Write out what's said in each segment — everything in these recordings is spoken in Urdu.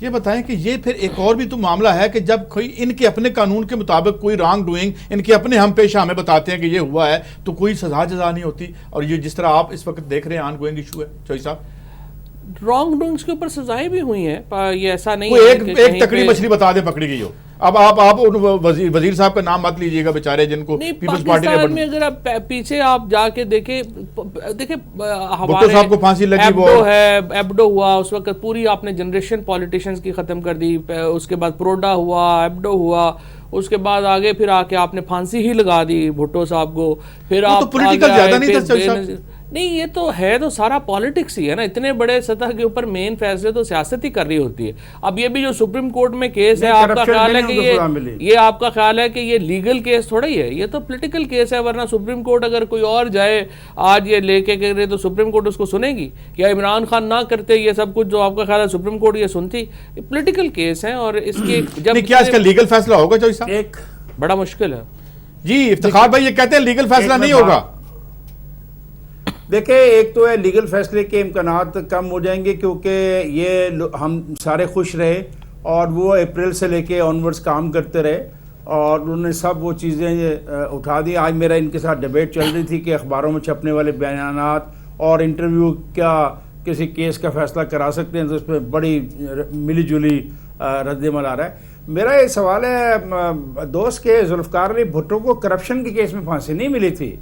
یہ بتائیں کہ یہ پھر ایک اور بھی تو معاملہ ہے کہ جب کوئی ان کے اپنے قانون کے مطابق کوئی رانگ ڈوئنگ ان کے اپنے ہم پیشہ ہمیں بتاتے ہیں کہ یہ ہوا ہے تو کوئی سزا جزا نہیں ہوتی، اور یہ جس طرح آپ اس وقت دیکھ رہے ہیں آن گوئنگ ایشو ہے چوئی صاحب، رانگ ڈوئنگز کے اوپر سزائیں بھی ہوئی ہیں، یہ ایسا نہیں کوئی ہے ایک تکڑی مچھلی بتا دے پکڑی گئی ہو۔ اب آپ وزیر صاحب کا نام مت لیجئے گا بیچارے جن کو پیپلز پارٹی نے پاکستان میں اگر آپ پیچھے آپ جا کے دیکھیں بھٹو صاحب کو پھانسی لگی، وہ ایبڈو ہوا اس وقت، پوری آپ نے جنریشن پولیٹیشینز کی ختم کر دی، اس کے بعد پروڈا ہوا، ایبڈو ہوا، اس کے بعد آگے پھر آ کے آپ نے پھانسی ہی لگا دی بھٹو صاحب کو، پھر آپ پولیٹیکل زیادہ نہیں تھا نہیں، یہ تو ہے تو سارا پالیٹکس ہی ہے نا، اتنے بڑے سطح کے اوپر مین فیصلے تو سیاست ہی کر رہی ہوتی ہے۔ اب یہ بھی جو سپریم کورٹ میں کیس ہے، آپ کا خیال ہے کہ یہ آپ کا خیال ہے کہ یہ لیگل کیس تھوڑا ہی ہے، یہ تو پولیٹیکل کیس ہے، ورنہ سپریم کورٹ اگر کوئی اور جائے آج یہ لے کے کرے تو سپریم کورٹ اس کو سنے گی؟ کیا عمران خان نہ کرتے یہ سب کچھ جو آپ کا خیال ہے سپریم کورٹ یہ سنتی؟ پولیٹیکل کیس ہے، اور اس کے جب کیا اس کا لیگل فیصلہ ہوگا چوئی صاحب؟ ایک بڑا مشکل ہے جی، افتخار بھائی یہ کہتے ہیں لیگل فیصلہ نہیں ہوگا۔ دیکھیں، ایک تو ہے لیگل فیصلے کے امکانات کم ہو جائیں گے، کیونکہ یہ ہم سارے خوش رہے اور وہ اپریل سے لے کے آنورڈز کام کرتے رہے اور انہوں نے سب وہ چیزیں اٹھا دی۔ آج میرا ان کے ساتھ ڈیبیٹ چل رہی تھی کہ اخباروں میں چھپنے والے بیانات اور انٹرویو کیا کسی کیس کا فیصلہ کرا سکتے ہیں، تو اس پہ بڑی ملی جلی رد عمل آ رہا ہے۔ میرا یہ سوال ہے دوست کہ ذوالفقار علی بھٹو کو کرپشن کے کیس میں پھانسی نہیں ملی تھی،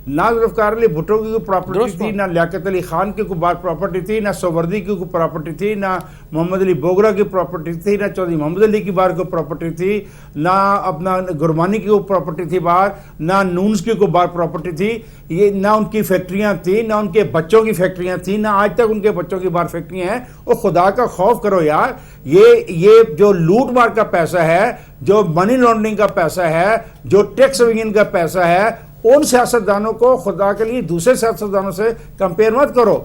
نہ ذوالفقار علی بھٹو کی کوئی پراپرٹی تھی، نہ لیاقت علی خان کی کوئی بار پراپرٹی تھی، نہ سووردی کی کوئی پراپرٹی تھی، نہ محمد علی بوگرا کی پراپرٹی تھی، نہ چودھری محمد علی کی بار کوئی پراپرٹی تھی، نہ اپنا گرمانی کی کوئی پراپرٹی تھی باہر، نہ نونز کی کوئی بار پراپرٹی تھی، یہ نہ ان کی فیکٹریاں تھیں، نہ ان کے بچوں کی فیکٹریاں تھیں، نہ آج تک ان کے بچوں کی بار فیکٹریاں ہیں۔ وہ خدا کا خوف کرو یار، یہ جو لوٹ مار کا پیسہ ہے، جو منی لانڈرنگ کا پیسہ ہے، جو ٹیکس ایونجن کا پیسہ ہے، ان سیاستدانوں کو خدا کے لیے دوسرے سیاستدانوں سے کمپیئر مت کرو۔